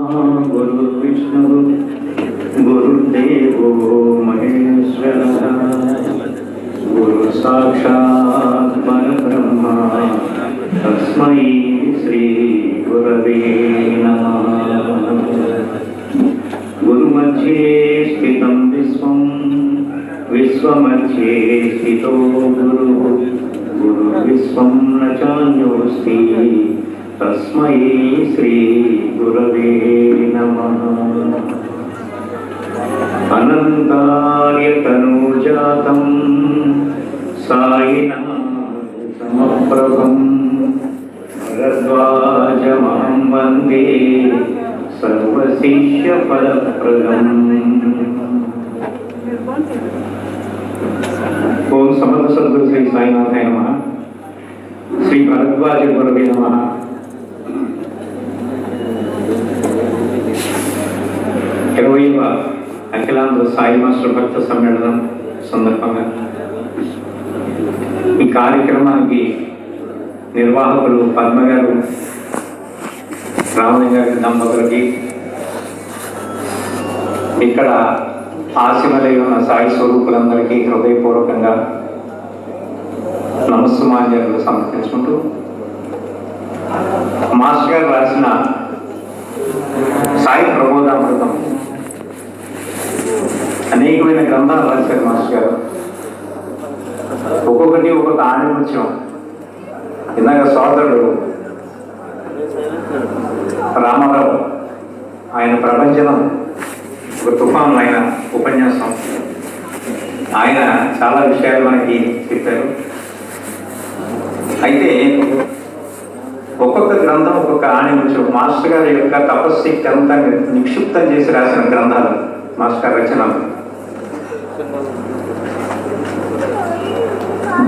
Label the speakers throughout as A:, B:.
A: गुरुर्विष्णु गुरुर्देवो महेश्वरः गुरु साक्षात् परब्रह्म तस्मै श्री गुरवे नमः। गुरुमध्ये स्थितं विश्वं विश्वमध्ये स्थितो गुरुः गुरुर्विश्वं न चान्योऽस्ति तस्मै श्री गुरवे नमः। अनन्तार्यतनूजातं सायिनाथं समप्रभं भरद्वाजमहं वन्दे सर्वशिष्यफलप्रदम्। ओम समर्थ सद्गुरु श्री साईनाथाय नमः। श्री भरद्वाज गुरवे नमः। అఖిలాంధ్ర సాయి మాస్టర్ భక్త సమ్మేళనం సందర్భంగా ఈ కార్యక్రమానికి నిర్వాహకులు పద్మ గారు, రామయ్య గారి దంపతులకి, ఇక్కడ ఆశీమలై ఉన్న సాయి స్వరూపులందరికీ హృదయపూర్వకంగా నమస్సుమాంజలు సమర్పించుకుంటూ, మాస్టర్ గారు రాసిన సాయి ప్రబోధామృతం అనేకమైన గ్రంథాలు రాశారు మాస్టర్ గారు. ఒక్కొక్కటి ఒక్కొక్క ఆణిముత్యం. ఇందాక సోదరుడు రామారావు ఆయన ప్రపంచం ఒక తుఫాన్ ఆయన ఉపన్యాసం, ఆయన చాలా విషయాలు మనకి చెప్పారు. అయితే ఒక్కొక్క గ్రంథం ఒక్కొక్క ఆణిముత్యం. మాస్టర్ గారి యొక్క తపస్శక్తి అంతా నిక్షిప్తం చేసి రాసిన గ్రంథాలు మాస్టర్ గారి రచనలు.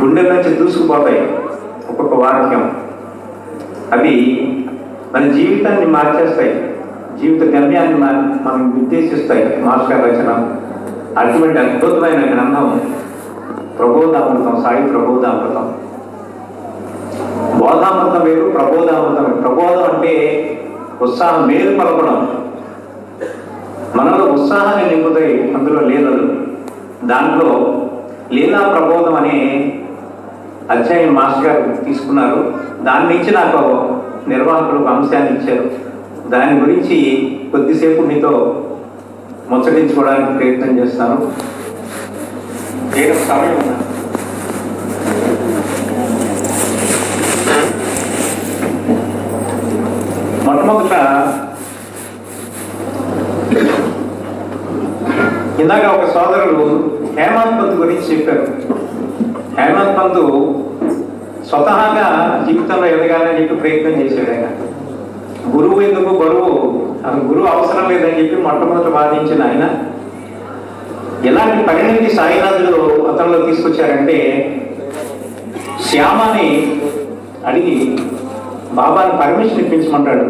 A: గుండె నుంచి దూసుకుపోతాయి ఒక్కొక్క వాక్యం. అవి మన జీవితాన్ని మార్చేస్తాయి, జీవిత గమ్యాన్ని మనం నిర్దేశిస్తాయి మాస్టర్ గారి రచనలు. అటువంటి అద్భుతమైన గ్రంథం ప్రబోధామృతం, సాయి ప్రబోధామృతం. బోధామృతం వేరు, ప్రబోధామృతం వేరు. ప్రబోధం అంటే ఉత్సాహం, మేలు పలకడం, మనలో ఉత్సాహాన్ని నింపుతాయి అందులో లీలలు. దాంట్లో లీలా ప్రబోధం అనే అధ్యాయం మాస్టర్ గారు తీసుకున్నారు. దాని నుంచి నాకు నిర్వాహకులు అంశాన్ని ఇచ్చారు. దాని గురించి కొద్దిసేపు మీతో ముచ్చటించుకోవడానికి ప్రయత్నం చేస్తాను. సమయం మొట్టమొదట ఇందాక ఒక సోదరుడు హేమంత్ పంత్ గురించి చెప్పారు. హేమంత్ పంత్ స్వతహాగా జీవితంలో ఎదగాలని చెప్పి ప్రయత్నం చేశాడు. ఆయన గురువు ఎందుకు, గురువు అవసరం లేదని చెప్పి మొట్టమొదట వాదించిన ఆయన ఎలాంటి పరిణితి సాయినాథులు అతనిలో తీసుకొచ్చారంటే, శ్యామని అడిగి బాబాని పర్మిషన్ ఇప్పించమంటాడు.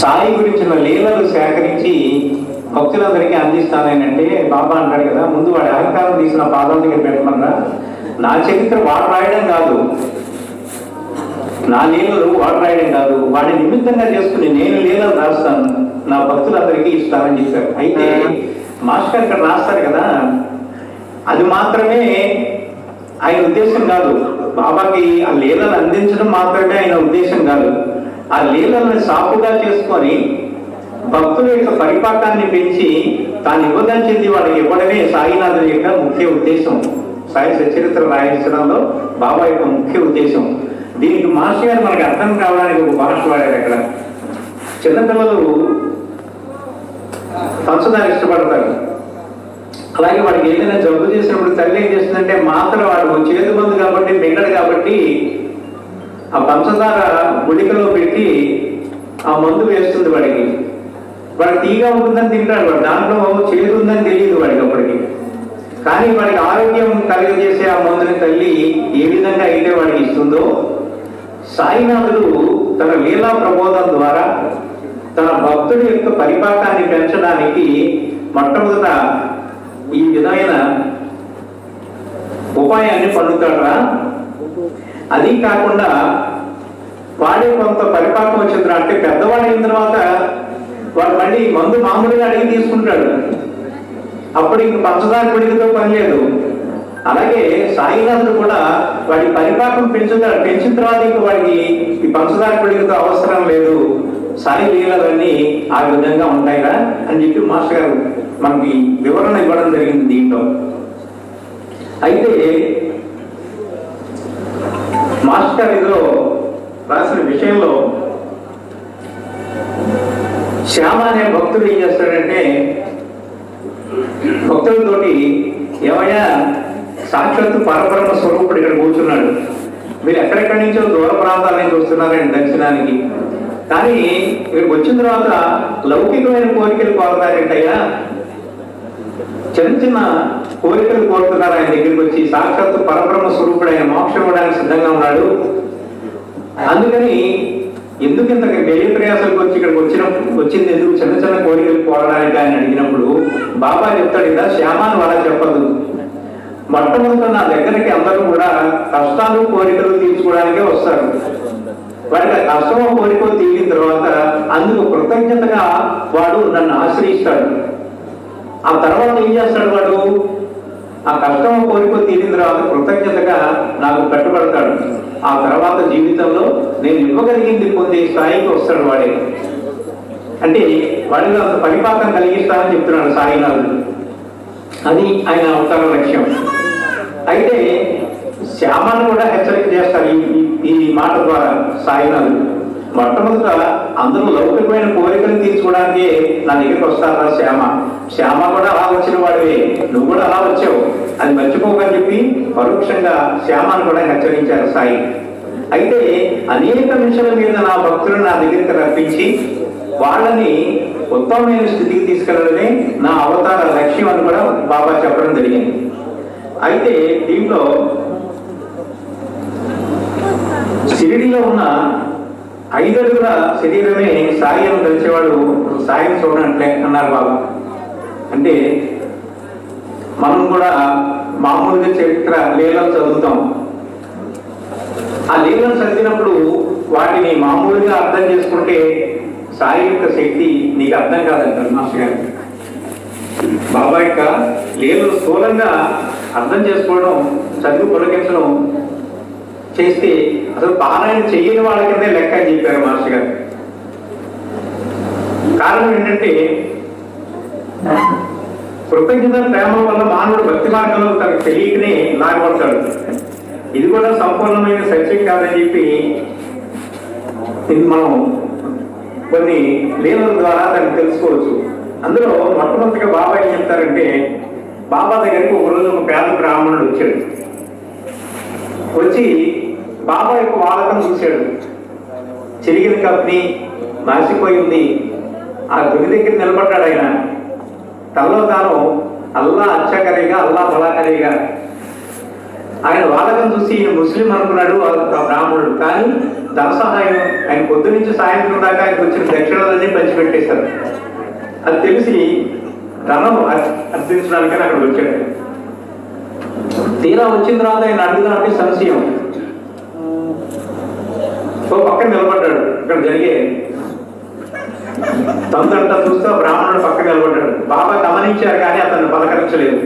A: సాయి గురించిన లీలలు సేకరించి భక్తులందరికీ అందిస్తానంటే బాబా అంటాడు కదా, ముందు వాడి అహంకారం తీసిన పాదం దగ్గర పెట్టమన్నా, నా చరిత్ర వాడు రాయడం కాదు, నా లీలలు వాడు రాయడం కాదు, వాడి నిమిత్తంగా చేసుకుని నేను లీలలు రాస్తాను, నా భక్తులందరికీ ఇస్తానని చెప్పారు. అయితే మాస్టర్ ఇక్కడ రాస్తారు కదా, అది మాత్రమే ఆయన ఉద్దేశం కాదు. బాబాకి ఆ లీలలు అందించడం మాత్రమే ఆయన ఉద్దేశం కాదు. ఆ లీలలను సాపుగా చేసుకొని భక్తుల యొక్క పరిపాకాన్ని పెంచి తాను ఇవ్వదలిచింది వాళ్ళకి ఇవ్వడమే సాయినాథుని యొక్క ముఖ్య ఉద్దేశం. సాయి సచరిత్ర రాయించడంలో బాబా యొక్క ముఖ్య ఉద్దేశం. దీనికి మాస్టర్ గారు మనకు అర్థం కావడానికి ఒక భాష వాడారు. అక్కడ చిన్నపిల్లలు పంచదార ఇష్టపడతారు. అలాగే వాడికి ఏదైనా జబ్బు చేసినప్పుడు తల్లి ఏం చేస్తుందంటే, మాత్రం వాడు చేతి మందు కాబట్టి మింగడు కాబట్టి ఆ పంచదార గుడికలో పెట్టి ఆ మందు వేస్తుంది. వాడికి తీగా ఉంటుందని తింటాడు. వాడు దాంట్లో చేదు ఉందని తెలియదు వాడికి అప్పటికి. కానీ వాడికి ఆరోగ్యం కలిగజేసే ఆ మందుని తల్లి ఏ విధంగా అయితే వాడికి ఇస్తుందో, సాయినాథుడు తన లీలా ప్రబోధం ద్వారా తన భక్తుడి యొక్క పరిపాకాన్ని పెంచడానికి మొట్టమొదట ఈ విధమైన ఉపాయాన్ని పన్నుతాడరా. అది కాకుండా వాడే కొంత పరిపాకం వచ్చింది అంటే పెద్దవాడు అయిన తర్వాత వాడు మళ్ళీ మందు మామూలుగా అడిగి తీసుకుంటాడు. అప్పుడు ఇంక పంచదార పొడితో పని లేదు. అలాగే సాయినాథుడు కూడా వాడి పరిపాకం పెంచిన తర్వాత ఇంక వాడికి ఈ పంచదార పొడితో అవసరం లేదు, సాయి లీలలన్నీ ఆ విధంగా ఉంటాయిరా అని చెప్పి మాస్టర్ గారు మనకి వివరణ ఇవ్వడం జరిగింది దీంట్లో. అయితే మాస్టర్ గారు ఇందులో రాసిన విషయంలో శ్యామ అనే భక్తుడు ఏం చేస్తాడంటే భక్తులతోటి, ఏమయ్యా సాక్షాత్తు పరబ్రహ్మ స్వరూపుడు ఇక్కడ కూర్చున్నాడు, మీరు ఎక్కడెక్కడి నుంచో దూర ప్రాంతాల నుంచి వస్తున్నారండి దర్శనానికి, కానీ ఇక్కడికి వచ్చిన తర్వాత లౌకికమైన కోరికలు కోరతారేంటయ్యా, చిన్న చిన్న కోరికలు కోరుతున్నారు ఆయన దగ్గరికి వచ్చి, సాక్షాత్తు పరబ్రహ్మ స్వరూపుడు ఆయన మోక్షం ఇవ్వడానికి సిద్ధంగా ఉన్నాడు, అందుకని ఎందుకు ఇంత వ్యయ ప్రయాసాలకు వచ్చి ఇక్కడికి వచ్చింది ఎందుకు చిన్న చిన్న కోరికలు కోరడానికి అని అడిగినప్పుడు బాబా చెప్తాడు కదా, శ్యామాను అలా చెప్పదు, మొట్టమొదట నా దగ్గరికి అందరూ కూడా కష్టాలు కోరికలు తీర్చుకోవడానికే వస్తారు, వాడికి ఆ కష్టం కోరికలు తీరిన తర్వాత అందుకు కృతజ్ఞతగా వాడు నన్ను ఆశ్రయిస్తాడు. ఆ తర్వాత ఏం చేస్తాడు వాడు, ఆ కష్టం కోరికలు తీరిన తర్వాత కృతజ్ఞతగా నాకు కట్టుబడతాడు. ఆ తర్వాత జీవితంలో నేను ఇవ్వగలిగింది పొందే స్థాయికి వస్తాడు వాడే. అంటే వాడిలో అంత పరిపాకం కలిగిస్తానని చెప్తున్నాడు సాయినాథుడు. అది ఆయన అవతార లక్ష్యం. అయితే శ్యామను కూడా హెచ్చరిక చేస్తారు ఈ మాట ద్వారా సాయినాథుడు. మొట్టమొదట అందరూ లౌకికమైన కోరికలు తీర్చుకోవడానికి నా దగ్గరికి వస్తారా శ్యామ కూడా అలా వచ్చిన వాడివే, నువ్వు కూడా అలా వచ్చావు, అది మర్చిపోకని చెప్పి పరోక్షంగా శ్యామను కూడా హెచ్చరించారు సాయి. అయితే అనేక విషయాల మీద నా భక్తులను నా దగ్గరికి రప్పించి వాళ్ళని ఉత్తమమైన స్థితికి తీసుకెళ్లడమే నా అవతార లక్ష్యం అని కూడా బాబా చెప్పడం జరిగింది. అయితే దీంట్లో షిరిడీలో ఉన్న 5 అడుగుల శరీరమే సాయి అని తెలిసేవాడు సాయిని చూడనట్లే అన్నారు బాబా. అంటే మనం కూడా మామూలుగా చరిత్ర లీలను చదువుతాం, ఆ లీలను చదివినప్పుడు వాటిని మామూలుగా అర్థం చేసుకుంటే సాయి యొక్క శక్తి నీకు అర్థం కాదంటారు మాస్టర్ గారు. బాబా యొక్క లీలను స్థూలంగా అర్థం చేసుకోవడం, చదువు పొలగించడం చేస్తే అసలు పారాయణ చెయ్యని వాళ్ళ కిందే లెక్క అని చెప్పారు మాస్టర్ గారు. కారణం ఏంటంటే కృతజ్ఞత ప్రేమ వల్ల మానవుడు భక్తి మార్గంలో తనకు తెలియకనే లాగబడతాడు. ఇది కూడా సంపూర్ణమైన సత్యం కాదని చెప్పి మనం కొన్ని లీలల ద్వారా దాన్ని తెలుసుకోవచ్చు. అందులో మొట్టమొదటిగా బాబా ఏం చెప్తారంటే, బాబా దగ్గరికి ఒక రోజు ఒక పేద బ్రాహ్మణుడు వచ్చాడు. వచ్చి బాబా యొక్క వాలకం చూశాడు. చెరిగిన కప్ని మాసిపోయింది. ఆ గుడి దగ్గర నిలబడ్డాడు ఆయన. తనలో తాను అల్లా అచ్చకరిగా అల్లా బలాకరిగా ఆయన వాలకం చూసి ఈయన ముస్లిం అనుకున్నాడు ఆ బ్రాహ్మణుడు. కానీ ధన సహాయం ఆయన పొద్దు నుంచి సాయంత్రం దాకా ఆయనకు వచ్చిన దక్షిణలన్నీ పంచిపెట్టేశారు. అది తెలిసి ధనం అర్థించడానికని అక్కడ వచ్చాడు. తీరా వచ్చిన తర్వాత ఆయన అడుగుదామంటే సంశయం. ఓ పక్కన నిలబడ్డాడు. ఇక్కడ జరిగే తంతంతా చూస్తూ బ్రాహ్మణుడు పక్కన నిలబడ్డాడు. బాబా గమనించారు కానీ అతన్ని పలకరించలేదు.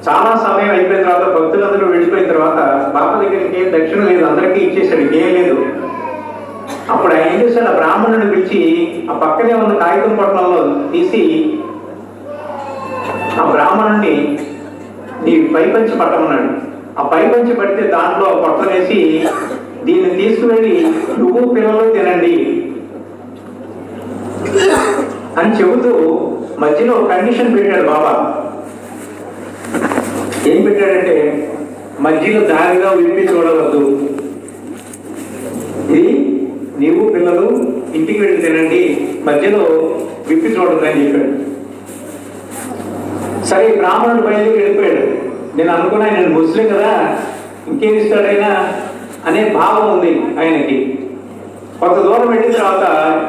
A: చాలా సమయం అయిపోయిన తర్వాత భక్తులందరూ వెళ్ళిపోయిన తర్వాత బాబా దగ్గర ఇంకేం దక్షిణ లేదు, అందరికీ ఇచ్చేసాడు, ఇంకేం లేదు. అప్పుడు ఆయన ఏం చేశాడు, ఆ బ్రాహ్మణుడిని పిలిచి ఆ పక్కనే ఉన్న కాగితం పొట్లంలో తీసి ఆ బ్రాహ్మణుడిని నీ పైపంచి పట్టమన్నాడు. ఆ పైపంచి పడితే దాంట్లో పొట్లం వేసి దీన్ని తీసుకువెళ్ళి నువ్వు పిల్లలు తినండి అని చెబుతూ మధ్యలో కండిషన్ పెట్టాడు బాబా. ఏం పెట్టాడంటే, మధ్యలో దారిగా విప్పి చూడవద్దు, ఇది నీవు పిల్లలు ఇంటికి వెళ్ళి తినండి, మధ్యలో విప్పి చూడద్దు అని చెప్పాడు. సరే బ్రాహ్మణుడు బయలుదేరి వెళ్ళిపోయాడు. నేను అనుకున్నా నేను ముస్లిం కదా ఇంకేం ఇస్తాడైనా అనే భావం ఉంది ఆయనకి. కొంత దూరం వెళ్ళిన తర్వాత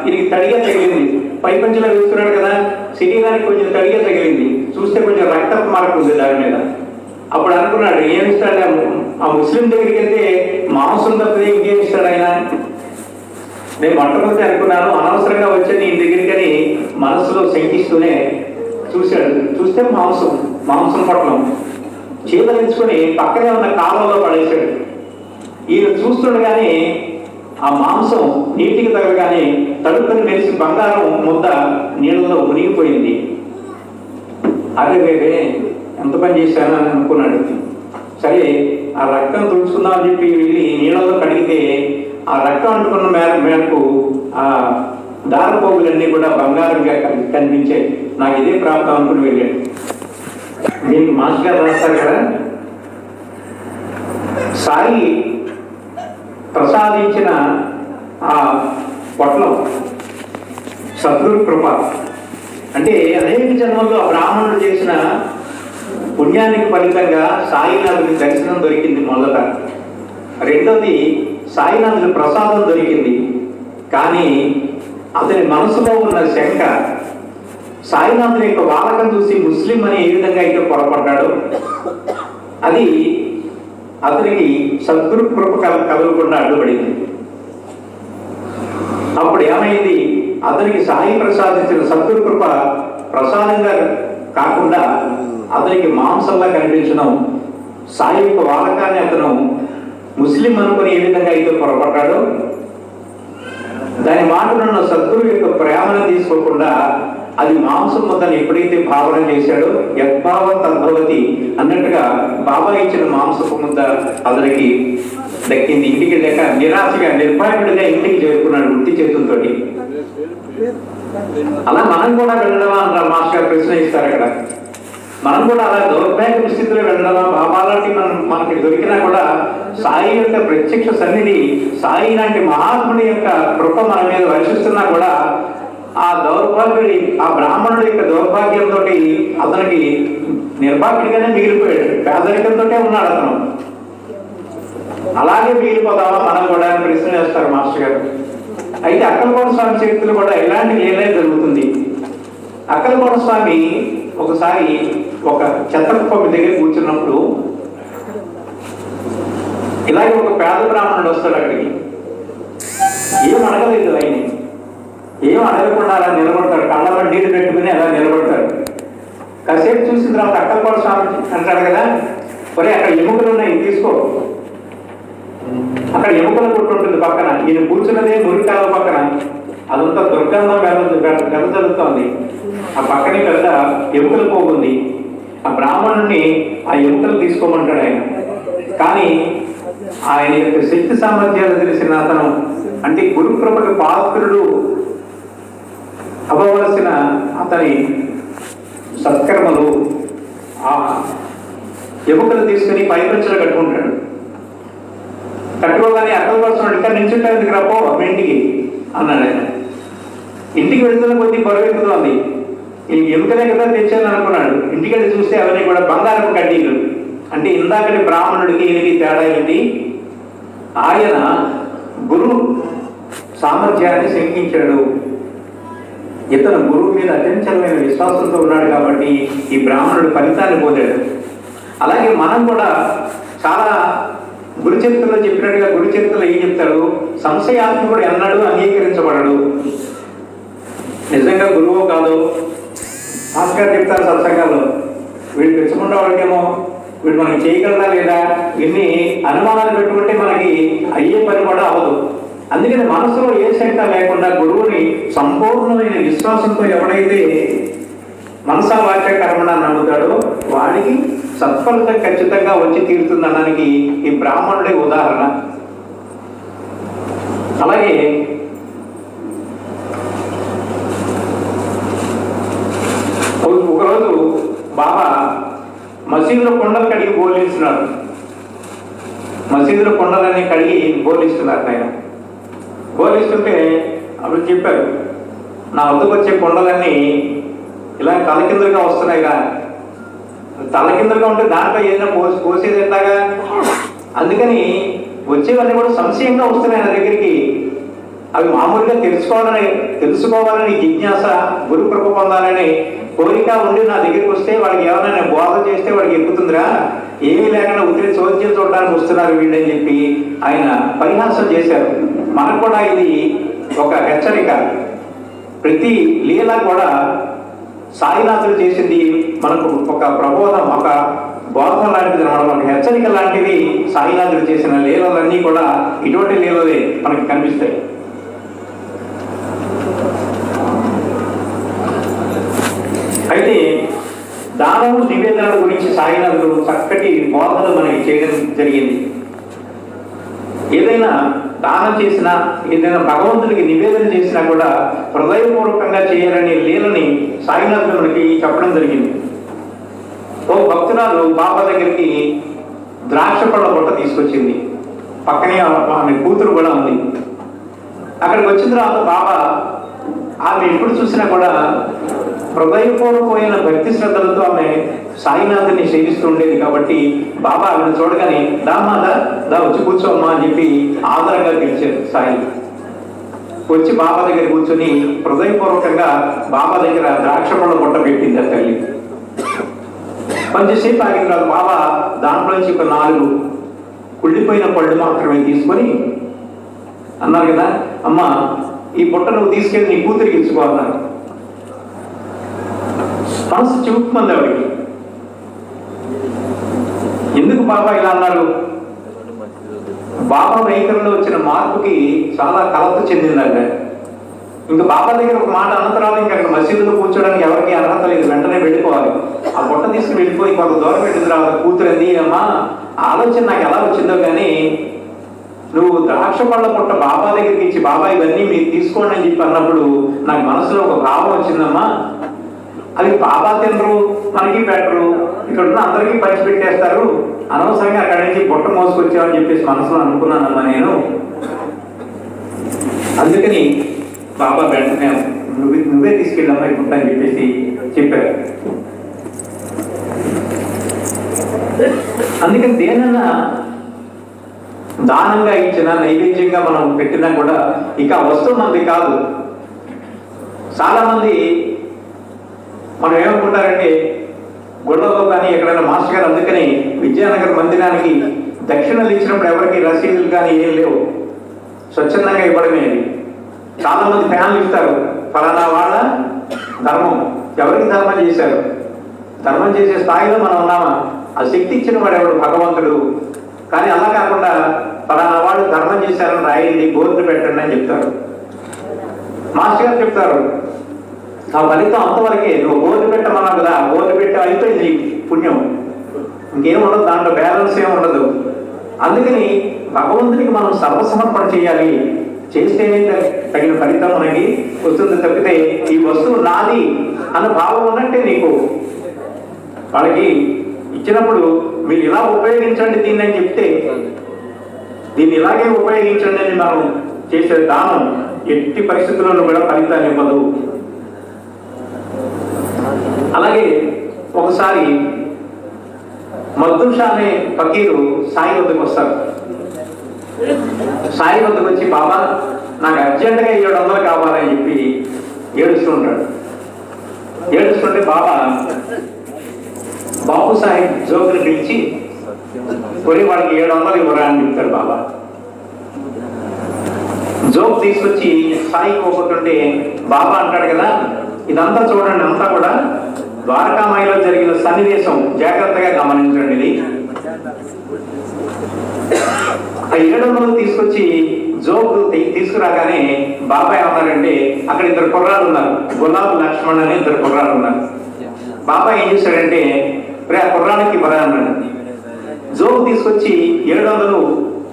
A: ఈయనకి తడిగా తగిలింది. పైపంచిలో వేస్తున్నాడు కదా, శరీరానికి కొంచెం తడిగా తగిలింది. చూస్తే కొంచెం రక్తపు మార్పు ఉంది దాని మీద. అప్పుడు అనుకున్నాడు ఏమిస్తాడు, ఆ ముస్లిం దగ్గరికి వెళ్తే మాంసం తప్పితే ఇంకేం ఇస్తాడు ఆయన, నేను మొట్టమొదటి అనుకున్నాను అనవసరంగా వచ్చే నీ దగ్గరికి అని మనసులో శంకిస్తూనే చూశాడు. చూస్తే మాంసం పొట్లం చీదరించుకొని పక్కనే ఉన్న కాలంలో పడేశాడు. ఈయన చూస్తుండగానే ఆ మాంసం నీటికి తగలగానే తడుపుని మెరిసి బంగారం ముద్ద నీళ్ళలో మునిగిపోయింది. అదే ఎంత పని చేశానని అనుకున్నాడు. సరే ఆ రక్తం తుడుచుకుందామని చెప్పి వెళ్ళి నీళ్ళలో కడిగితే ఆ రక్తం అంటుకున్న మేరకు ఆ దారపోగులన్నీ కూడా బంగారంగా కనిపించాయి. నాకు ఇదే ప్రాప్తం అనుకుని వెళ్ళాడు. దీనికి మాస్టర్ గారు రాస్తారు కదా, సాయి ప్రసాదించిన ఆ పొట్లం సద్గురు కృప అంటే అనేక జన్మల్లో బ్రాహ్మణుడు చేసిన పుణ్యానికి ఫలితంగా సాయినాథుడి దర్శనం దొరికింది మొదట. రెండోది సాయినాథుడి ప్రసాదం దొరికింది. కానీ అతని మనసులో ఉన్న శంక సాయినాథుని యొక్క వాలకం చూసి ముస్లిం అని ఏ విధంగా అయితే పొరపడ్డాడో అది అతనికి సద్గురు కృప కలగకుండా అడ్డుపడింది. అప్పుడు ఏమైంది, అతనికి సాయి ప్రసాదించిన సద్గురు కృప ప్రసాదంగా కాకుండా అతనికి మాంసంలా కనిపించడం, సాయి యొక్క వాలకాన్ని అతను ముస్లిం అనుకుని ఏ విధంగా అయితే పొరపడ్డాడో దాని మాటనున్న సద్గురు యొక్క ప్రేమను తీసుకోకుండా అది మాంసం ముద్దని ఎప్పుడైతే భావన చేశాడో యద్భావం తద్భవతి అన్నట్టుగా బాబా ఇచ్చిన మాంసపు ముద్ద అతనికి దక్కింది. ఇంటికి వెళ్ళాక నిరాశగా నిర్భాగ్యుడిగా ఇంటికి చేరుకున్నాడు వృత్తి చేతులతో. అలా మనం కూడా వెళ్ళడమా అంటారు మాస్టర్ ప్రశ్న ఇస్తారు అక్కడ. మనం కూడా అలా దౌర్భాగ్య స్థితిలో వెళ్ళడమా? బాబా లాంటి మనకి దొరికినా కూడా సాయి యొక్క ప్రత్యక్ష సన్నిధి, సాయి లాంటి మహాత్ముడి యొక్క కృప మన మీద వర్షిస్తున్నా కూడా ఆ దౌర్భాగ్యుడి, ఆ బ్రాహ్మణుడి యొక్క దౌర్భాగ్యంతో అతనికి నిర్భాగ్యుడిగానే మిగిలిపోయాడు. పేదరికంతో ఉన్నాడు అతను. అలాగే మిగిలిపోదామా మనం కూడా అని ప్రశ్న చేస్తారు మాస్టర్ గారు. అయితే అక్కలకోట స్వామి చరిత్రలో కూడా ఇలాంటి లీలే జరుగుతుంది. అక్కలకోట స్వామి ఒకసారి ఒక చెత్త కుప్ప దగ్గర కూర్చున్నప్పుడు ఇలాగే ఒక పేద బ్రాహ్మణుడు వస్తాడు అక్కడికి. ఏం అడగలేదు, ఆయన ఏం అడగకుండా అలా నిలబడతాడు. కళ్ళలో నీళ్లు పెట్టుకుని అలా నిలబడతాడు. కాసేపు చూసిన తర్వాత అక్కలకోట స్వామి అంటాడు కదా, ఒరే అక్కడ ఎముకలు ఉన్నాయి తీసుకో. అక్కడ ఎముకల కొట్టు ఉంటుంది పక్కన, ఈయన కూర్చున్నదే మురికాల పక్కన. అదంతా దుర్గంధం వెదజల్లుతోంది. ఆ పక్కనే పెద్ద ఎముకల పోగుంది. ఆ బ్రాహ్మణుడిని ఆ ఎముకలు తీసుకోమంటాడు ఆయన. కానీ ఆయన యొక్క శక్తి సామర్థ్యాలు తెలిసిన అతను, అంటే గురుకృపకు పాత్రుడు అవ్వవలసిన అతని సత్కర్మలు ఆ ఎముకలు తీసుకుని పైపంచలు కట్టుకుంటాడు. కట్టుకోగానే అక్కల కోసం ఇక్కడ నిల్చుంటారు దగ్గర పో మీ ఇంటికి అన్నాడు ఆయన. ఇంటికి వెళ్తున్న కొద్ది బరువు ఎక్కుతుంది. ఈ ఎముకలే కదా తెచ్చాను అనుకున్నాడు. ఇంటికి వెళ్ళి చూస్తే అవన్నీ కూడా బంగారపు కడ్డీలు. అంటే ఇందాకటి బ్రాహ్మణుడికి ఈయనకి తేడా ఏంటి? ఆయన గురువు సామర్థ్యాన్ని శంకించాడు. ఇతను గురువు మీద అత్యంతమైన విశ్వాసంతో ఉన్నాడు కాబట్టి ఈ బ్రాహ్మణుడు ఫలితాన్ని పొందాడు. అలాగే మనం కూడా చాలా గురు చరిత్రలో చెప్పినట్టుగా గురు చరిత్రలో ఏం చెప్తాడు? సంశయాత్మకుడు ఎన్నడూ అంగీకరించబడడు. నిజంగా గురువు కాదు మాస్టర్ చెప్తారు సత్సంగాల్లో, వీడు తెచ్చుకుంటే వాళ్ళకేమో వీడు మనకి చేయగలరా లేదా ఇన్ని అనుమానాలు పెట్టుకుంటే మనకి అయ్యే పని కూడా అవ్వదు. అందుకని మనసులో ఏ శంక లేకుండా గురువుని సంపూర్ణమైన విశ్వాసంతో ఎవడైతే మనసా వాక్య కర్మణ నమ్ముతాడో వాడికి సత్ఫలితం ఖచ్చితంగా వచ్చి తీరుతుందనడానికి ఈ బ్రాహ్మణుడే ఉదాహరణ. అలాగే ఒకరోజు బాబా మసీదులో కొండలు కడిగి బోలిస్తున్నారు. మసీదులో కొండలన్నీ కడిగి బోలిస్తున్నారు. ఆయన బోలిస్తుంటే అప్పుడు చెప్పారు, నా వద్దకు వచ్చే కొండలన్నీ ఇలా తలకిందులుగా వస్తున్నాయిగా. తలకిందులుగా ఉంటే దాంట్లో ఏదైనా పోసేది ఎట్లాగా? అందుకని వచ్చేవన్నీ కూడా సంశయంగా వస్తున్నాయి నా దగ్గరికి. అవి మామూలుగా తెలుసుకోవాలని జిజ్ఞాస, గురు కృప పొందాలని కోరిక ఉండి నా దగ్గరికి వస్తే వాడికి ఏమైనా బోధ చేస్తే వాడికి ఎక్కుతుందిరా, ఏమీ లేకుండా ఉద్రి చోద్యం చూడడానికి వస్తున్నారు వీళ్ళని చెప్పి ఆయన పరిహాసం చేశారు. మనకు కూడా ఇది ఒక హెచ్చరిక. ప్రతి లీల కూడా సాయినాథుడు చేసింది మనకు ఒక ప్రబోధం, ఒక బోధం లాంటిది అనమాట, ఒక హెచ్చరిక లాంటివి. సాయినాథుడు చేసిన లీలలన్నీ కూడా ఇటువంటి లీలలే మనకి కనిపిస్తాయి. అయితే దానము నివేదనల గురించి సాయినాథుడు చక్కటి బోధనలు మనకి చేయడం జరిగింది. ఏదైనా దానం చేసినా, ఏదైనా భగవంతుడికి నివేదన చేసినా కూడా హృదయపూర్వకంగా చేయాలనే లీలని సాయినాథుడు మనకి చెప్పడం జరిగింది. ఓ భక్తురాలు బాబా దగ్గరికి ద్రాక్ష పళ్ళ బుట్ట తీసుకొచ్చింది. పక్కనే ఆమె కూతురు కూడా ఉంది. అక్కడికి వచ్చిన తర్వాత బాబా ఆమె ఎప్పుడు చూసినా కూడా హృదయపూర్వకమైన భక్తి శ్రద్ధలతో ఆమె సాయినాథుని సేవిస్తూ ఉండేది. కాబట్టి బాబా ఆమెను చూడగానే దా వచ్చి కూర్చోమ్మా అని చెప్పి ఆదరంగా పిలిచారు సాయి. వచ్చి బాబా దగ్గర కూర్చొని హృదయపూర్వకంగా బాబా దగ్గర ద్రాక్ష పళ్ళ బుట్ట పెట్టింది ఆ తల్లి. కొంచెంసేపు ఆగిన తర్వాత బాబా దాంట్లోంచి ఒక 4 కుళ్ళిపోయిన పళ్ళు మాత్రమే తీసుకొని అన్నారు కదా, అమ్మ ఈ బుట్ట నువ్వు తీసుకెళ్ళి నీ కూతురికి ఇచ్చుకోవాలన్నారు. మనసు చివుక్కుమంది ఆవిడికి. ఎందుకు బాబా ఇలా అన్నారు? బాబా వైఖరిలో వచ్చిన మార్పుకి చాలా కలత చెందిందండి. ఇంకా బాబా దగ్గర ఒక మాట అన్న తర్వాత ఇంకా అక్కడ మసీదులో కూర్చోడానికి ఎవరికి అర్హత లేదు, వెంటనే వెళ్ళిపోవాలి. ఆ బుట్ట తీసుకుని వెళ్ళిపోయి కొంత దూరం వెళ్ళిన తర్వాత కూతురు అంది, అమ్మా ఆలోచన నాకు ఎలా వచ్చిందో కానీ నువ్వు ద్రాక్ష పళ్ళ పుట్ట బాబా దగ్గరికి ఇచ్చి బాబా ఇవన్నీ మీరు తీసుకోండి అని చెప్పి అన్నప్పుడు నాకు మనసులో ఒక భావం వచ్చిందమ్మా, అవి బాబా తినరు, మనకి పెట్టరు, ఇక్కడ ఉన్న అందరికీ పంచి పెట్టేస్తారు, అనవసరంగా అక్కడి నుంచి బుట్ట మోసుకొచ్చామని చెప్పేసి మనసులో అనుకున్నానమ్మా నేను. అందుకని బాబా వెంటనే నువ్వే తీసుకెళ్ళమ్మా ఈ బుట్ట అని చెప్పేసి చెప్పారు. అందుకని దేనన్నా దానంగా ఇచ్చిన, నైవేద్యంగా మనం పెట్టినా కూడా ఇక వస్తువు మనది కాదు. చాలా మంది మనం ఏమనుకుంటారంటే గుళ్ళలో కానీ ఎక్కడైనా మాస్టర్ గారు అందుకని విద్యానగర్ మందిరానికి దక్షిణలు ఇచ్చినప్పుడు ఎవరికి రసీదులు కానీ ఏం లేవు, స్వచ్ఛందంగా ఇవ్వడమే. అది చాలా మంది ఫ్యాన్లు ఇస్తారు, ఫలానా వాళ్ళ ధర్మం, ఎవరికి ధర్మం చేశారు, ధర్మం చేసే స్థాయిలో మనం ఉన్నామా? ఆ శక్తి ఇచ్చిన వాడు ఎవడు? భగవంతుడు. కానీ అలా కాకుండా ఫలానా వాళ్ళు ధర్మం చేశారని రాయండి, బోర్డు పెట్టండి అని చెప్తారు. మాస్టర్ గారు చెప్తారు ఆ ఫలితం అంతవరకే, నువ్వు బోర్డు పెట్టమన్నావు కదా, బోర్డు పెట్టి అయిపోయింది పుణ్యం, ఇంకేం ఉండదు, దాంట్లో బ్యాలెన్స్ ఏమి ఉండదు. అందుకని భగవంతునికి మనం సర్వసమర్పణ చేయాలి. చేస్తేనే తగిన ఫలితం మనకి వస్తుంది తప్పితే ఈ వస్తువు నాది అన్న భావం ఉన్నట్టే. నీకు వాళ్ళకి ఇచ్చినప్పుడు మీరు ఇలా ఉపయోగించండి దీన్ని అని చెప్తే దీన్ని ఇలాగే ఉపయోగించండి అని మనం చేసే దానం ఎట్టి పరిస్థితుల్లోనూ కూడా ఫలితాన్ని ఇవ్వదు. అలాగే ఒకసారి మద్దుషా అనే ఫకీరు సాయి వద్దకు వస్తారు. సాయి వద్దకు వచ్చి బాబా నాకు అర్జెంటుగా 700 కావాలని చెప్పి ఏడుస్తుంటాడు. ఏడుస్తుంటే బాబు సాహెబ్ జోగుని పిలిచి కొరి వాడికి 700 ఇవ్వరా అని చెప్తాడు బాబా. జోక్ తీసుకొచ్చి సాయి పోగొట్టుంటే బాబా అంటాడు కదా, ఇదంతా చూడండి, అంతా కూడా ద్వారకామాయిలో జరిగిన సన్నివేశం, జాగ్రత్తగా గమనించండి. ఇది ఆ 700 తీసుకొచ్చి జోక్ తీసుకురాగానే బాబా ఏమన్నారంటే అక్కడ 2 కుర్రాలు ఉన్నారు, గులాబ్ లక్ష్మణ్ అనే 2 కుర్రాలు ఉన్నారు. బాబా ఏం చేశాడంటే ఆ కుర్రానికి ఇవ్వరా అన్నాడు. జోక్ తీసుకొచ్చి 700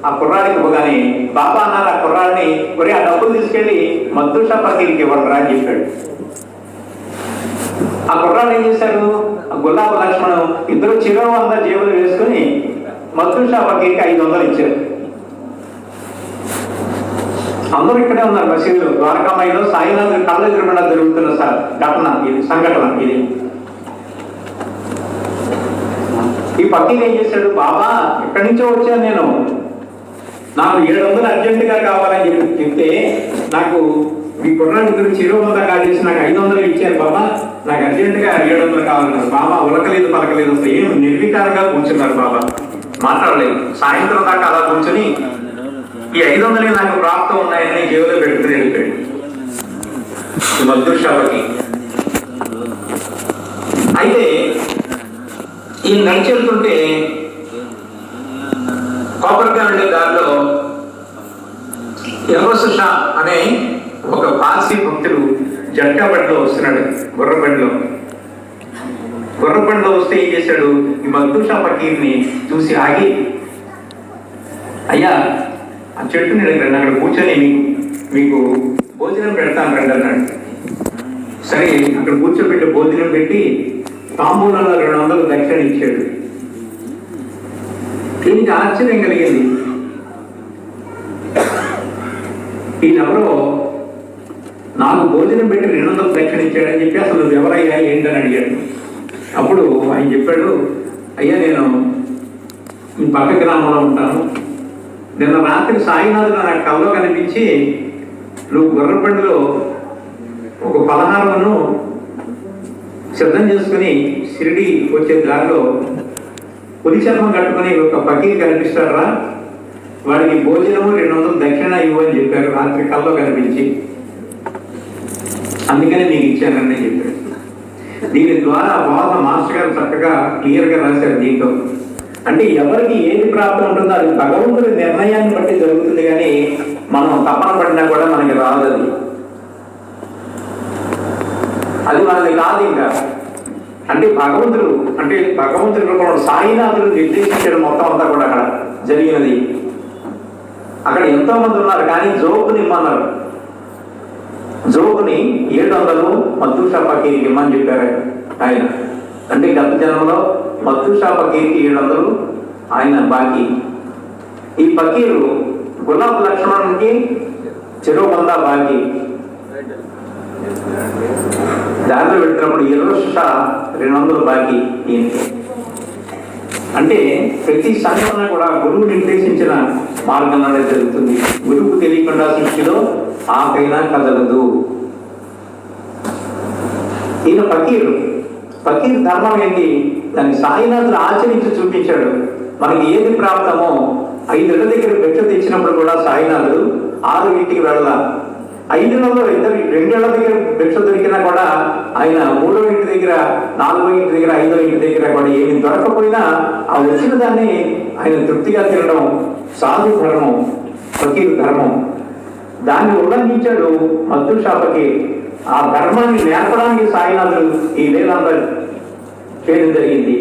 A: ఆ కుర్రాడికి ఇవ్వగానే బాబా అన్నారు ఆ కుర్రాడిని, ఆ డబ్బులు తీసుకెళ్లి మద్దుషా ఫకీర్కి ఇవ్వరా అని చెప్పాడు. ఆ కుర్రాడు ఏం చేశారు, ఆ గులాబ్ లక్ష్మణ్ ఇద్దరు చిరవ 100 జేబులు వేసుకుని మద్దుషా ఫకీర్కి 500 ఇచ్చారు. అందరూ ఇక్కడే ఉన్నారు మసీదులో. ద్వారకామాయిలో సాయినాథుడి కళ్ళ ఎదురుగుండా జరుగుతున్న సంఘటన ఇది. ఈ ఫకీర్ ఏం చేశాడు, బాబా ఎక్కడి నుంచో వచ్చాను నేను, నాకు 700 అర్జెంటుగా కావాలని చెప్తే నాకు మీ కుర్రాడి గురించి 20 కాలేసి నాకు 500 ఇచ్చారు బాబా, నాకు అర్జెంటుగా 700 కావాలన్నారు. బాబా ఉలకలేదు పలకలేదు, అసలు ఏం నిర్వికారంగా కూర్చున్నారు. బాబా మాట్లాడలేదు. సాయంత్రం దాకా అలా కూర్చొని ఈ 500 నాకు ప్రాప్తం ఉన్నాయని జేబులో పెట్టుకుని వెళ్ళిపోయాడు ఈ మజ్దూర్ షాపకి. అయితే ఈ నడిచి వెళ్తుంటే కోపర్గా ఉండే దారిలో ఎర్రసు షా అనే ఒక పార్సీ భక్తుడు జట్కా బండిలో వస్తున్నాడు. గుర్రబండిలో వస్తే ఏం చేశాడు, ఈ మజ్దూర్ షా ఫకీర్ని చూసి ఆగి, అయ్యా ఆ చెట్టు నేను అక్కడ కూర్చొని మీకు భోజనం పెడతాను రండి అన్నాడు. సరే అక్కడ కూర్చోబెట్టి భోజనం పెట్టి తాంబూలంలో 200 దక్షిణ ఇచ్చాడు. దీనికి ఆశ్చర్యం కలిగింది. ఈయనెవరో నాకు భోజనం పెట్టి 200 దక్షిణ ఇచ్చాడని చెప్పి అసలు నువ్వు ఎవరయ్యా ఏంటని అడిగాడు. అప్పుడు ఆయన చెప్పాడు, అయ్యా నేను ఈ పక్క గ్రామంలో ఉంటాను, నిన్న రాత్రి సాయినాథుడు నాకు కల్లో కనిపించి నువ్వు గుర్రబండిలో ఒక పలహారమును సిద్ధం చేసుకుని షిరిడి వచ్చే దారిలో పులి చర్మం కట్టుకుని ఒక ఫకీర్ కనిపిస్తారా, వాడికి భోజనము 200 దక్షిణ ఇవ్వని చెప్పారు రాత్రి కల్లో కనిపించి, అందుకని నీకు ఇచ్చానని చెప్పాడు. దీని ద్వారా బోధ మాస్టర్ గారు చక్కగా క్లియర్గా రాశారు. దీంట్లో అంటే ఎవరికి ఏది ప్రాప్తం ఉంటుందో అది భగవంతుడి నిర్ణయాన్ని బట్టి జరుగుతుంది, కానీ మనం తపన పడినా కూడా మనకి రాదు. అది మనది కాదు. ఇంకా అంటే భగవంతుడి రూపంలో సాయినాథుడు నిర్దేశించడం మొత్తం అంతా కూడా అక్కడ జరిగినది. అక్కడ ఎంతో మంది ఉన్నారు, కానీ జోకుని ఇమ్మన్నారు. జోకుని 700 మజ్దూర్ షా ఫకీర్కి ఇమ్మని చెప్పారు ఆయన. అంటే గత జన్మలో మజ్దూర్ షా ఫకీర్కి 700 ఆయన బాకీ. ఈ ఫకీరు గులాబ్ లక్ష్మణ్కి చెరువు 100 బాకీ. దారిలో పెట్టినప్పుడు 200 బాకీ ఈయనకి. అంటే ప్రతి సంఘటన కూడా గురువు నిర్దేశించిన మార్గంలోనే జరుగుతుంది. గురువుకు తెలియకుండా సృష్టిలో ఆకైనా కదలదు. ఈయన ఫకీర్ ధర్మం ఏంటి, దాన్ని సాయినాథుడు ఆచరించి చూపించాడు. మనకి ఏది ప్రాప్తమో 5 ఇళ్ల దగ్గర భిక్ష తెచ్చినప్పుడు కూడా సాయినాథుడు 6 ఇంటికి వెళదాం, 5 ఇళ్లలో 2 ఇళ్ల దగ్గర భిక్ష దొరికినా కూడా ఆయన 3వ ఇంటి దగ్గర, 4వ ఇంటి దగ్గర, 5వ ఇంటి దగ్గర కూడా ఏమి దొరకపోయినా ఆ వచ్చిన దాన్ని ఆయన తృప్తిగా తినడం సాధు ధర్మం, ఫకీర్ ధర్మం. దాన్ని ఉల్లంఘించాడు మజ్దూర్ షా ఫకీర్. ఆ ధర్మాన్ని నేర్పడానికి సాయినాథుడు ఈ వేదాంత చేయడం జరిగింది.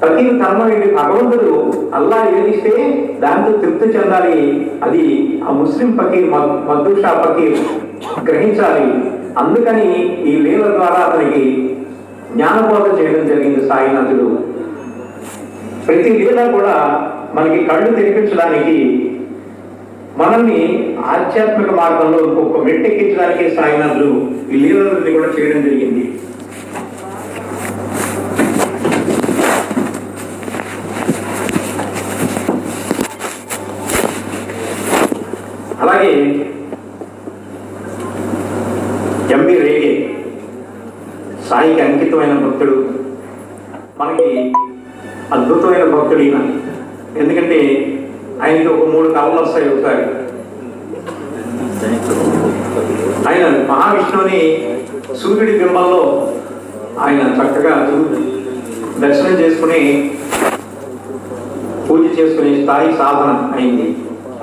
A: ఫకీర్ ధర్మం ఏంటి, భగవంతుడు అల్లా ఏదిస్తే దాంతో తృప్తి చెందాలి. అది ఆ ముస్లిం ఫకీర్ మజ్దూర్ షా ఫకీర్ గ్రహించాలి. అందుకని ఈ లీల ద్వారా అతనికి జ్ఞానబోధ చేయడం జరిగింది సాయినాథుడు. ప్రతి లీల కూడా మనకి కళ్ళు తెరిపించడానికి, మనల్ని ఆధ్యాత్మిక మార్గంలో ఇంకొక మెట్టెక్కించడానికి సాయినాథుడు ఈ లీలలని కూడా చేయడం జరిగింది. అలాగే ఎంబి రేగే సాయికి అంకితమైన భక్తుడు, మనకి అద్భుతమైన భక్తుడు ఈయన. ఎందుకంటే ఆయనకి ఒక 3 కళలు వస్తాయి ఒకసారి. ఆయన మహావిష్ణువుని సూర్యుడి బింబంలో ఆయన చక్కగా దర్శనం చేసుకుని పూజ చేసుకునే స్థాయి సాధన అయింది.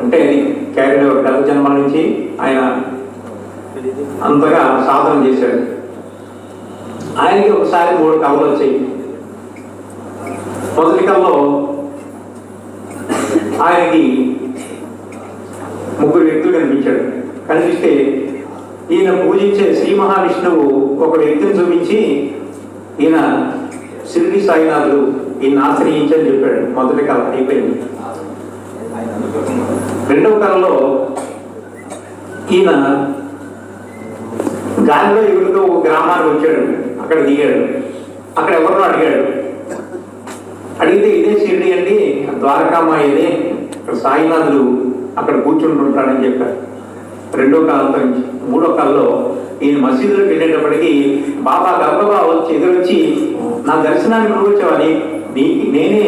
A: అంటే అది క్యారీడ్ గత జన్మల నుంచి ఆయన అంతగా సాధన చేశాడు. ఆయనకి ఒకసారి 3 కళలు వచ్చాయి. మొదటి కళలో ఆయనకి 3 వ్యక్తులు కనిపిస్తే ఈయన పూజించే శ్రీ మహావిష్ణువు ఒక వ్యక్తిని చూపించి ఈయన షిరిడి సాయినాథుడు ఈయన ఆశ్రయించని చెప్పాడు. మొదటి కళ అయిపోయింది. రెండవ కళలో ఈయన గాలిలో ఎగురుతూ ఒక గ్రామానికి వచ్చాడు. అక్కడ దిగాడు. అక్కడ ఎవరినో అడిగాడు. అడిగితే ఇదే షిరిడి అండి, ద్వారకామా ఇదే, ఇక్కడ సాయినాథుడు అక్కడ కూర్చుంటుంటాడని చెప్పారు. రెండో కాలంతో నుంచి మూడో కాలంలో ఈయన మసీదులోకి వెళ్ళేటప్పటికీ బాబా గర్భబా వచ్చి ఎదురొచ్చి నా దర్శనానికి నువ్వు వచ్చావని, నేనే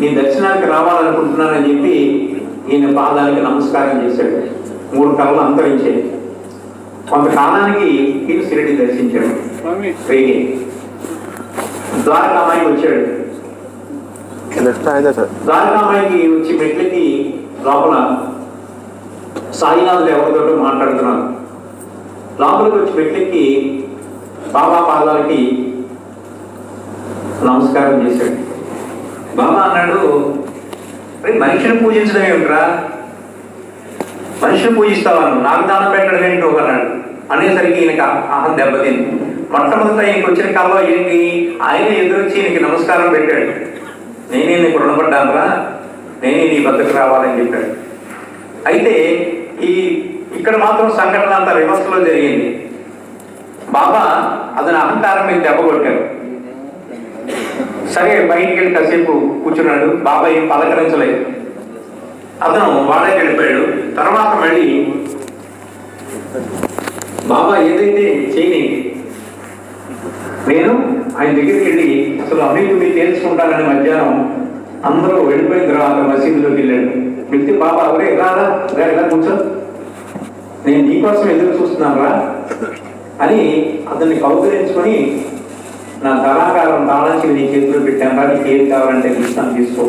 A: నీ దర్శనానికి రావాలనుకుంటున్నానని చెప్పి ఈయన పాదానికి నమస్కారం చేశాడు. 3 కళలు అంతరించాయి. కొంతకాలానికి ఈయన షిరిడి దర్శించాడు. రేగే ద్వారకామాయికి వచ్చాడు. ద్వారకామాయికి వచ్చి మెట్లకి లోపల సాయినాథులు ఎవరితోటో మాట్లాడుతున్నారు. లోపలికి వచ్చి మెట్లకి బాబా పాదాలకి నమస్కారం చేశాడు. బాబా అన్నాడు, మనిషిని పూజించడం ఏమిట్రా, మనిషిని పూజిస్తావాను, నాకు దానం పెట్టడం ఏంటి అన్నాడు. అనేసరికి ఈయనకి అహం దెబ్బతింది. మొట్టమొదట ఈయనకి వచ్చిన కాలంలో ఏంటి, ఆయన ఎదురొచ్చి ఈయనకి నమస్కారం పెట్టాడు. నేనే నీకు రుణపడ్డానురా, నేనే నీ వద్దకు రావాలని చెప్పాడు. అయితే ఇక్కడ మాత్రం సంఘటన అంతా రివర్స్లో జరిగింది. బాబా అతని అహంకారం మీద దెబ్బ కొట్టాడు. సరే బయటికి వెళ్ళి కాసేపు కూర్చున్నాడు. బాబా ఏం పలకరించలేదు. అతను వాడకి వెళ్ళిపోయాడు. తర్వాత మళ్ళీ బాబా ఏదైతే చేయని నేను ఆయన దగ్గరికి వెళ్ళి అసలు అన్నింటి మీరు తేల్చుకుంటానని మధ్యాహ్నం అందరూ వెళ్ళిపోయిన తర్వాత మసీదులోకి వెళ్ళాడు. వెళ్తే బాబా అవరే రాదా ఇలా కూర్చో, నేను నీకోసం ఎదురు చూస్తున్నాను రా అని అతన్ని కౌగులించుకొని, నా ధనాకారం తాళాచి నీ చేతిలో పెట్టాను రా, నీకు ఏది కావాలంటే ఇస్తాను తీసుకో.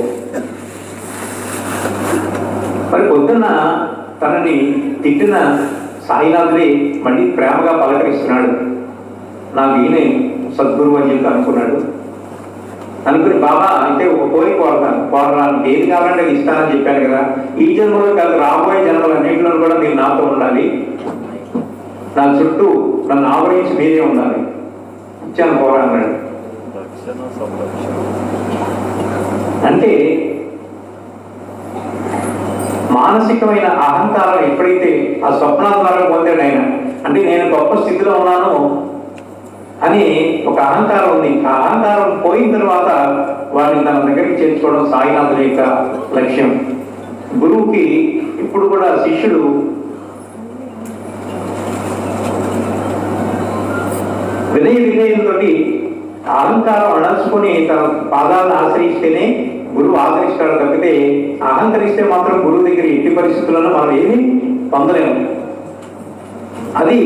A: మరి పొద్దున్న తనని తిట్టిన సాయినాథుడే మళ్ళీ ప్రేమగా పలకరిస్తున్నాడు. నాకు ఈయనే సద్గురువు అని చెప్పి అనుకున్నాడు. అనుకుని బాబా అంటే ఒక కోరిక కోరడానికి ఏది కావాలంటే ఇస్తానని చెప్పాను కదా, ఈ జన్మలో కాదు రాబోయే జన్మలు అన్నింటిలో కూడా మీరు నాతో ఉండాలి, నా చుట్టూ నన్ను ఆవరించి మీరే ఉండాలి, ఇచ్చాను కోర అన్నాడు. అంటే మానసికమైన అహంకారం ఎప్పుడైతే ఆ స్వప్నాల ద్వారా పొందాడు ఆయన, అంటే నేను గొప్ప స్థితిలో ఉన్నాను అని ఒక అహంకారం ఉంది. ఆ అహంకారం పోయిన తర్వాత వాడిని తన దగ్గరికి చేర్చుకోవడం సాయినాథుని యొక్క లక్ష్యం. గురువుకి ఇప్పుడు కూడా శిష్యుడు వినయంతో అహంకారం అణచుకొని తన పాదాలను ఆశ్రయిస్తేనే గురువు ఆదరిస్తాడు. తప్పితే అహంకరిస్తే మాత్రం గురువు దగ్గర ఎట్టి పరిస్థితులను మనం ఏమీ పొందలేము. అది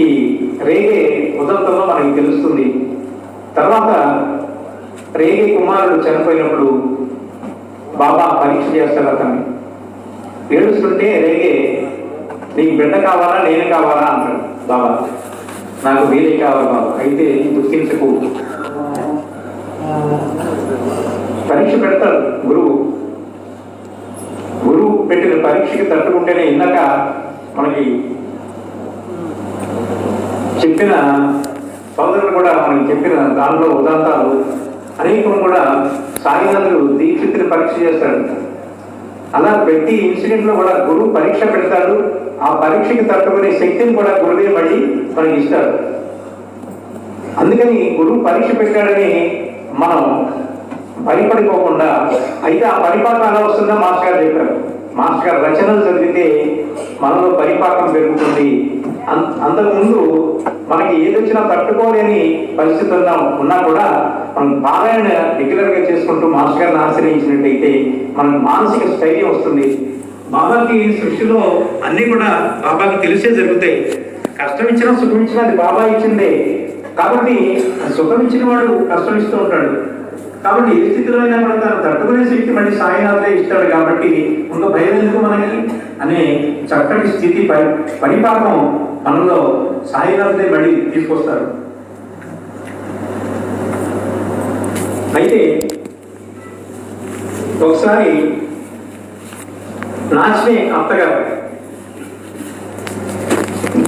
A: ఈ రేగే ఉదంతంలో మనకి తెలుస్తుంది. తర్వాత రేగే కుమారుడు చనిపోయినప్పుడు బాబా పరీక్ష చేస్తాడు అతన్ని. ఏడుస్తుంటే రేగే నీకు బిడ్డ కావాలా నేను కావాలా అంటాడు. బాబా నాకు వీలే కావాలి బాబా, అయితే దుఃఖించకు. పరీక్ష పెడతాడు గురువు. గురువు పెట్టిన పరీక్షకి తట్టుకుంటేనే ఇందాక మనకి చెప్పిన సోదరులు కూడా మనకి చెప్పిన దానిలో ఉదాంతాలు అనేకం కూడా సాయినాథుడు దీక్షితుని పరీక్ష చేస్తాడు. అలా ప్రతి ఇన్సిడెంట్ లో కూడా గురువు పరీక్ష పెడతాడు. ఆ పరీక్షకి తట్టుకునే శక్తిని కూడా గురువే మళ్ళీ మనకి ఇస్తాడు. అందుకని గురువు పరీక్ష పెట్టాడని మనం భయపడిపోకుండా, అయితే ఆ పరిపాకం ఎలా వస్తుందో మాస్టర్ గారు చెప్పారు. మాస్టర్ గారు రచనలు చదివితే మనలో పరిపాకం పెరుగుతుంది. అంతకుముందు మనకి ఏదొచ్చినా తట్టుకోలేని పరిస్థితి ఉన్నా కూడా మనం పారాయణ రెగ్యులర్ గా చేసుకుంటూ మాస్టర్ గారిని ఆశ్రయించినట్టయితే మనకు మానసిక స్థైర్యం వస్తుంది. బాబాకి సృష్టిలో అన్ని కూడా బాబాకి తెలిసే జరుగుతాయి. కష్టం ఇచ్చినా సుఖం ఇచ్చినా అది బాబా ఇచ్చిందే. కాబట్టి సుఖం ఇచ్చిన వాడు కష్టం ఇస్తూ ఉంటాడు. కాబట్టి ఏ స్థితిలో అయినా కూడా తను తట్టుకునే శక్తి మళ్ళీ సాయినాథే ఇస్తాడు. కాబట్టి ఇంకా భయం ఎందుకు మనకి అనే చక్కటి స్థితి పరిపాకం మనలో సాయినాథే మళ్ళీ తీసుకొస్తారు. అయితే ఒకసారి నాచనే అత్తగారు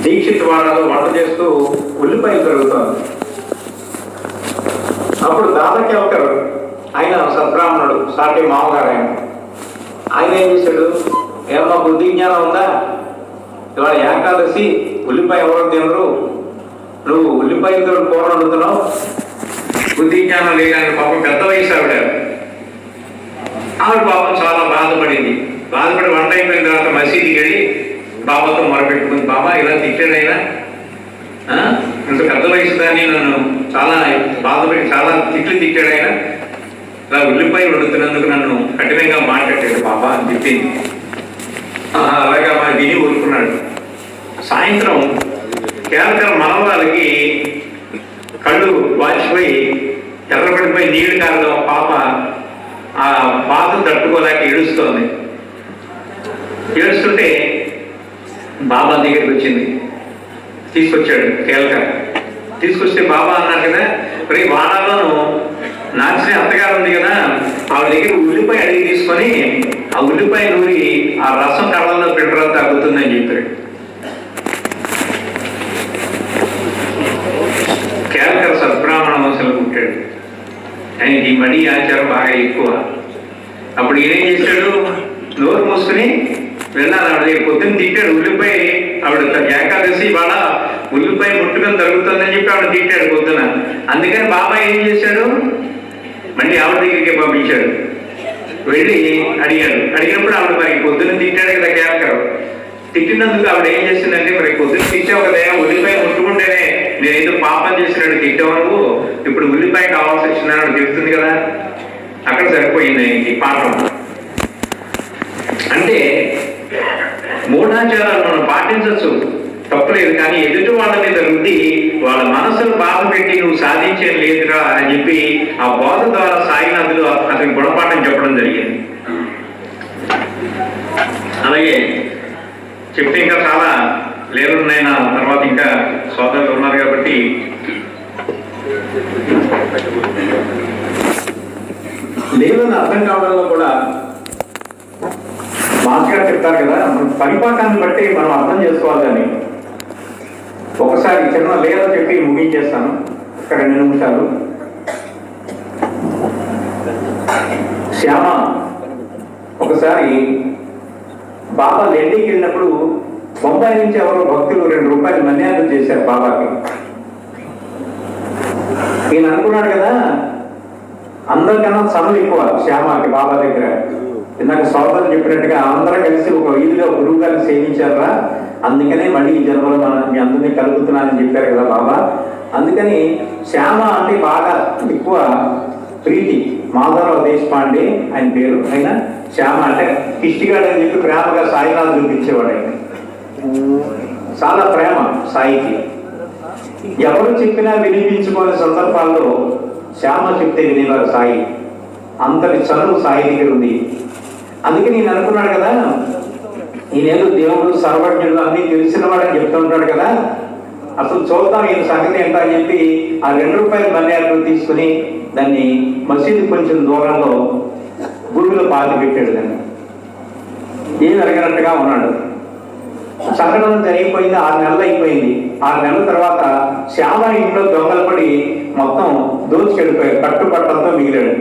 A: దీక్షిత్ వాడలో వంట చేస్తూ ఉల్లిపాయలు తరుగుతారు. అప్పుడు దాదాకి ఒకరు, ఆయన సద్బ్రాహ్మణుడు, సాటి మామగారు, ఆయన ఏం చేశాడు, ఏమన్నా బుద్ధి జ్ఞానం ఉందా, ఇవాళ ఏకాదశి ఉల్లిపాయ ఎవరో తినరు, నువ్వు ఉల్లిపాయలతో కూర వండుతున్నావు, బుద్ధి జ్ఞానం లేదని. పాపం పెద్ద వయసు ఆవిడ పాపం చాలా బాధపడింది. బాధపడి వంట అయిపోయిన తర్వాత మసీదుకి వెళ్ళి బాబాతో మొరపెట్టుకుంది. బాబా ఇలా తిట్టాడైనా, ఇంత పెద్ద వయసు దాన్ని నన్ను చాలా బాధపడి చాలా తిట్లు తిట్టాడైనా, ఇలా ఉల్లిపాయ వండుతున్నందుకు నన్ను కఠినంగా మాట్లాడాడు బాబా అని చెప్పింది. అలాగా మా విని ఊరుకున్నాడు. సాయంత్రం కేవలం మనవరాలకి కళ్ళు వాచిపోయి ఎర్రబడిపోయి నీళ్లు కారడం పాప ఆ బాధ తట్టుకోలేక ఏడుస్తోంది. ఏడుస్తుంటే బాబా దగ్గరికి వచ్చింది, తీసుకొచ్చాడు కేలక. తీసుకొస్తే బాబా అన్నాడు కదా, మరి వాడాలను నాచిన అత్తగారు ఉంది కదా, ఆవిడ దగ్గర ఉల్లిపాయ అడిగి తీసుకొని ఆ ఉల్లిపాయ నూరి ఆ రసం కళ్ళల్లో పెట్టడం తగ్గుతుందని చెప్పాడు. కేలకర్ సద్బ్రాహ్మణ వంశంలో పుట్టాడు. ఆయనకి ఈ మడి ఆచారం బాగా ఎక్కువ. అప్పుడు ఈయనేం చేశాడు, నోరు మూసుకుని వెళ్ళాలి. ఆవిడ పొద్దున్న తిట్టాడు. ఉల్లిపాయ ఆవిడ ఏకాదశి వాళ్ళ ఉల్లిపాయ ముట్టుకొని తగ్గుతుందని చెప్పి ఆవిడ తిట్టాడు పొద్దున. అందుకని బాబా ఏం చేశాడు, మళ్ళీ ఆవిడ దగ్గరికి పంపించాడు. వెళ్ళి అడిగాడు. అడిగినప్పుడు ఆవిడ మరి పొద్దున్న తిట్టాడు కదా కేలకర్. తిట్టినందుకు ఆవిడ ఏం చేసిందంటే, మరి పొద్దున్న తిట్టావు కదా, ఉల్లిపాయ ముట్టుకుంటేనే నేను ఏదో పాపం చేసినట్టు తిట్టావు నువ్వు, ఇప్పుడు ఉల్లిపాయ కావాల్సి వచ్చిందని తెలుస్తుంది కదా. అక్కడ సరిపోయింది ఈ పాఠం. అంటే మూఢాచారాలు మనం పాటించవచ్చు, తప్పులేదు. కానీ ఎదుటి వాళ్ళ మీద రుద్ది వాళ్ళ మనసును బాధ పెట్టి నువ్వు సాధించేది లేదురా అని చెప్పి ఆ బోధ ద్వారా సాయినాథులు అతనికి గుణపాఠం చెప్పడం జరిగింది. అలాగే చెప్తే ఇంకా చాలా లేరున్నాయి. నా తర్వాత ఇంకా సోదరులు ఉన్నారు కాబట్టి లేదని అర్థం కావడంలో కూడా మాస్గా చెప్తారు కదా, పరిపాఠాన్ని బట్టి మనం అర్థం చేసుకోవాలని. ఒకసారి చిన్న లేదో చెప్పి ముగించేస్తాను, ఒక 2 నిమిషాలు. శ్యామ ఒకసారి బాబా ఢిల్లీకి వెళ్ళినప్పుడు బొంబాయి నుంచి ఎవరో భక్తులు 2 రూపాయలు మర్యాద చేశారు బాబాకి. ఈయన అనుకున్నాడు కదా, అందరికన్నా చదువు ఎక్కువ శ్యామకి బాబా దగ్గర. ఇందాక సోదరులు చెప్పినట్టుగా అందరూ కలిసి ఒక వీధిలో గురువు గారిని సేవించారా, అందుకనే మళ్ళీ ఈ జన్మలో మీ అందరినీ కలుగుతున్నానని చెప్పారు కదా బాబా. అందుకని శ్యామ అంటే బాగా ఎక్కువ ప్రీతి. మాధవరావు దేశపాండే ఆయన పేరు. ఆయన శ్యామ అంటే కిష్టిగాడు అని చెప్పి ప్రేమగా సాయినాథ్ చూపించేవాడు. ఆయన చాలా ప్రేమ సాయికి. ఎవరు చెప్పినా వినిపించుకునే సందర్భాల్లో శ్యామ చెప్తే వినేవారు సాయి. అంతటి చదువు సాయి దగ్గర ఉంది. అందుకే నేను అనుకున్నాడు కదా, ఈయనేదో దేవుడు సర్వజ్ఞుడు అన్ని తెలిసిన వాడని చెప్తూ ఉంటాడు కదా, అసలు చూద్దాం ఈయన సంగతి ఏంటో అని చెప్పి ఆ 2 రూపాయల మర్యాదలు తీసుకుని దాన్ని మసీదు కొంచెం దూరంలో భూమిలో పాతి పెట్టాడు. దాన్ని ఏం అడిగినట్టుగా ఉన్నాడు. సంఘటన జరిగిపోయింది. 6 నెలలు అయిపోయింది. 6 నెలల తర్వాత శ్యామ ఇంట్లో దొంగలు పడి మొత్తం దోచుకెళ్ళిపోయాడు. కట్టుబట్టలతో మిగిలాడు.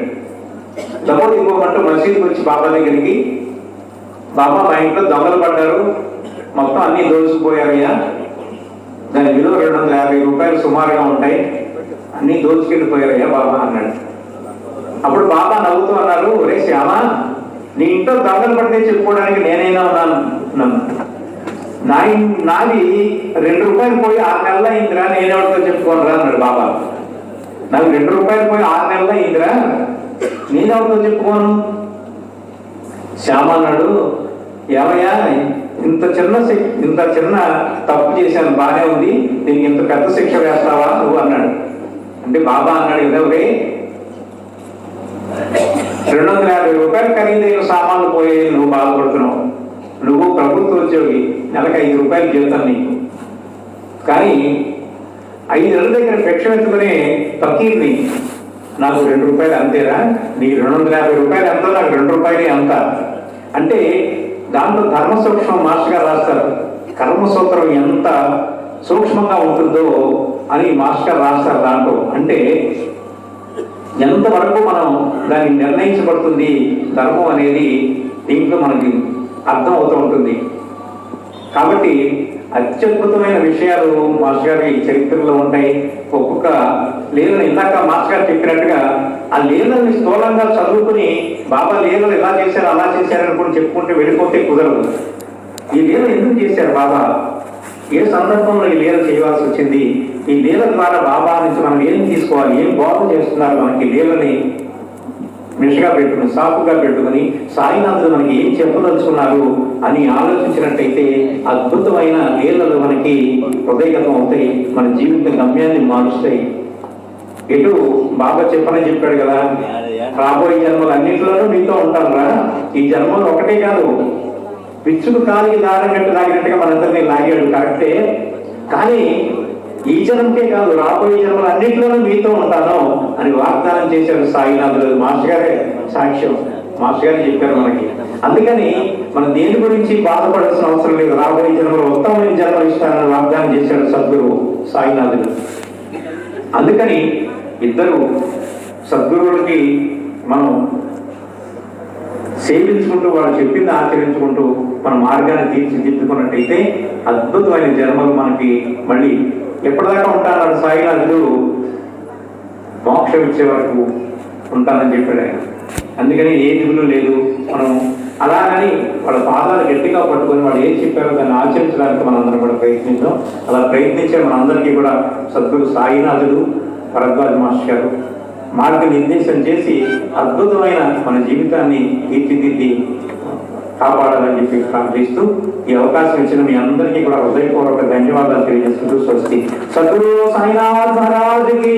A: డబ్బులు ఇవ్వమంటూ మసీదుకి వచ్చి బాబా దగ్గరికి, బాబా మా ఇంట్లో దొంగలు పడ్డారు, మొత్తం అన్ని దోచుకుపోయారయ్యా, దాని విలువ 250 రూపాయలు సుమారుగా ఉంటాయి, అన్ని దోచుకెళ్ళిపోయారయ్యా బాబా అన్నాడు. అప్పుడు బాబా నవ్వుతూ అన్నారు, ఒరే శ్యామ, నీ ఇంట్లో దొంగలు పడితే చెప్పుకోవడానికి నేనైనా ఉన్నాను. నాది 2 రూపాయలు పోయి 6 నెలలు అయిందిరా, నేనెవరితో చెప్పుకోనరా అన్నాడు బాబా. నాకు 2 రూపాయలు పోయి 6 నెలలు అయిందిరా, నేనెవరితో చెప్పుకోను. శ్యామ అన్నాడు, ఏమయ్యా ఇంత చిన్న తప్పు చేశాను, బాగానే ఉంది, దీనికి ఇంత పెద్ద శిక్ష వేస్తావా నువ్వు అన్నాడు. అంటే బాబా అన్నాడు కదా, ఒరే 250 రూపాయలు ఖరీదైన సామాన్లు పోయే నువ్వు బాధపడుతున్నావు, నువ్వు ప్రభుత్వ ఉద్యోగి, నెలకు 5 రూపాయలు జీతం నీకు, కానీ 5 నెలల దగ్గర భిక్ష ఎత్తుకునే ఫకీర్ని నాకు 2 రూపాయలు అంతేరా, నీకు 250 రూపాయలు ఎంతో, నాకు 2 రూపాయలే అంత. అంటే దాంట్లో ధర్మ సూక్ష్మం మాస్టర్ గారు రాస్తారు, కర్మసూత్రం ఎంత సూక్ష్మంగా ఉంటుందో అని మాస్టర్ గారు రాస్తారు దాంట్లో. అంటే ఎంతవరకు మనం దాన్ని నిర్ణయించబడుతుంది ధర్మం అనేది దీంట్లో మనకి అర్థం అవుతూ ఉంటుంది. కాబట్టి అత్యద్భుతమైన విషయాలు మాస్టర్ గారి చరిత్రలో ఉంటాయి. ఒక్కొక్క లీలను ఇందాక మాస్టర్ గారు చెప్పినట్టుగా ఆ లీలని స్థూలంగా చదువుకుని బాబా లీలలు ఎలా చేశారు అలా చేశారని కూడా చెప్పుకుంటూ వెళ్ళిపోతే కుదరదు. ఈ లీల ఎందుకు చేశారు బాబా, ఏ సందర్భంలో ఈ లీల చేయవలసి వచ్చింది, ఈ లీల ద్వారా బాబా నుంచి మనం ఏం తీసుకోవాలి, ఏం బోధ చేస్తున్నారు మనకి లీలని మిషగా పెట్టుకుని సాకుగా పెట్టుకుని సాయినాథుడు మనకి ఏం చెప్పదలుచుకున్నారు అని ఆలోచించినట్టయితే అద్భుతమైన లీలలు మనకి హృదయగతం అవుతాయి, మన జీవిత గమ్యాన్ని మారుస్తాయి. ఎటు బాబా చెప్పాడు కదా, రాబోయే జన్మలు అన్నింటిలోనూ మీతో ఉంటారా. ఈ జన్మలు ఒకటే కాదు, పిచ్చుకు కాలికి దారం కట్టి లాగినట్టుగా మనందరినీ లాగాడు కరెక్టే, కానీ ఈ జన్మకే కాదు రాబోయే జన్మలు అన్నింటిలోనూ మీతో ఉంటాను అని వాగ్దానం చేశారు సాయినాథుడు. మాస్టర్ గారే సాక్ష్యం, మాస్టర్ గారు చెప్పారు మనకి. అందుకని మనం దేని గురించి బాధపడాల్సిన అవసరం లేదు. రాబోయే జన్మలు ఉత్తమమైన జన్మలు ఇస్తానని వాగ్దానం చేశాడు సద్గురు సాయినాథుడు. అందుకని ఇద్దరు సద్గురువులకి మనం సేవించుకుంటూ వాళ్ళు చెప్పింది ఆచరించుకుంటూ మన మార్గాన్ని తీర్చిదిద్దుకున్నట్టయితే అద్భుతమైన జన్మలు మనకి మళ్ళీ ఎప్పటిదాకా ఉంటాడు సాయినాథుడు, మోక్షం ఇచ్చే వరకు ఉంటానని చెప్పాడు ఆయన. అందుకని ఏ దిగులు లేదు. మనం అలాగని వాళ్ళ పాదాలు గట్టిగా పట్టుకొని వాళ్ళు ఏం చెప్పారో దాన్ని ఆచరించడానికి మనందరం కూడా ప్రయత్నిద్దాం. అలా ప్రయత్నించే మనందరికీ కూడా సద్గురు సాయినాథుడు భరద్వాజ్ మాస్టర్ గారు మార్గనిర్దేశం చేసి అద్భుతమైన మన జీవితాన్ని తీర్చిదిద్ది కాపాడాలని చెప్పి ప్రార్థిస్తూ ఈ అవకాశం ఇచ్చిన మీ అందరికీ కూడా హృదయపూర్వక ధన్యవాదాలు తెలియజేసుకుంటూ స్వస్తి. సద్గురు సాయినాథ్ మహారాజుకి